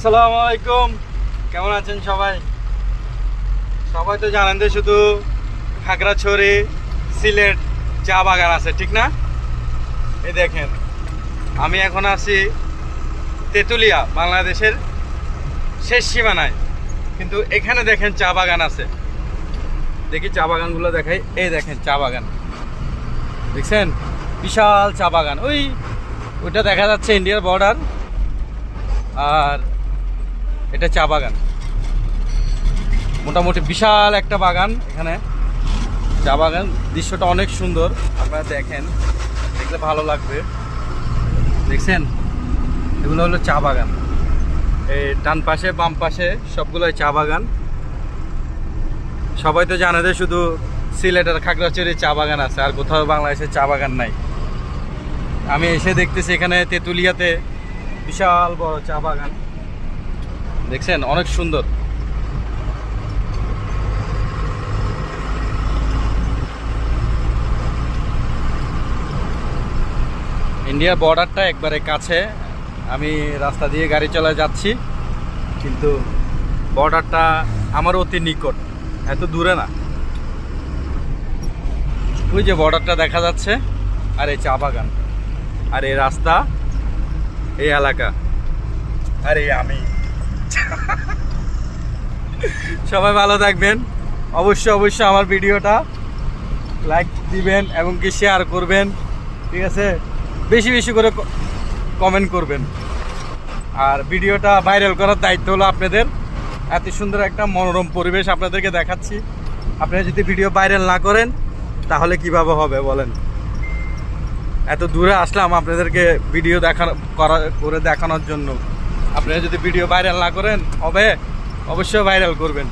আসসালামু আলাইকুম, কেমন আছেন সবাই? সবাই তো জানেন যে শুধু খাগড়াছড়ি, সিলেট চা বাগান আছে, ঠিক না? এই দেখেন, আমি এখন আছি তেঁতুলিয়া, বাংলাদেশের শেষ সীমানায়। কিন্তু এখানে দেখেন চা বাগান আছে। দেখি চা বাগানগুলো দেখাই। এই দেখেন চা বাগান, দেখছেন? বিশাল চা বাগান। ওইটা দেখা যাচ্ছে ইন্ডিয়ার বর্ডার, আর এটা চা বাগান। মোটামুটি বিশাল একটা বাগান এখানে, চা বাগান। দৃশ্যটা অনেক সুন্দর, আপনারা দেখেন, দেখলে ভালো লাগবে। দেখছেন, এগুলো হলো চা বাগান। এই ডান পাশে বাম পাশে সবগুলোই চা বাগান। সবাই তো জানে যে শুধু সিলেট আর খাগড়াছড়ি চা বাগান আছে, আর কোথাও বাংলাদেশে চা বাগান নাই। আমি এসে দেখতেছি এখানে তেঁতুলিয়াতে বিশাল বড় চা বাগান। দেখছেন, অনেক সুন্দর। ইন্ডিয়ার বর্ডারটা একবারে কাছে। আমি রাস্তা দিয়ে গাড়ি চালায় যাচ্ছি, কিন্তু বর্ডারটা আমার অতি নিকট, এত দূরে না। ওই যে বর্ডারটা দেখা যাচ্ছে, আর এই চা বাগান, আর এই রাস্তা, এই এলাকা, আর এই আমি। সবাই ভালো থাকবেন। অবশ্যই আমার ভিডিওটা লাইক দিবেন এবং কি শেয়ার করবেন, ঠিক আছে? বেশি বেশি করে কমেন্ট করবেন। আর ভিডিওটা ভাইরাল করার দায়িত্ব হলো আপনাদের। এত সুন্দর একটা মনোরম পরিবেশ আপনাদেরকে দেখাচ্ছি। আপনারা যদি ভিডিও ভাইরাল না করেন তাহলে কিভাবে হবে বলেন? এত দূরে আসলাম আপনাদেরকে ভিডিও করে দেখানোর জন্য। আপনারা যদি ভিডিও ভাইরাল না করেন, অবশ্যই ভাইরাল করবেন।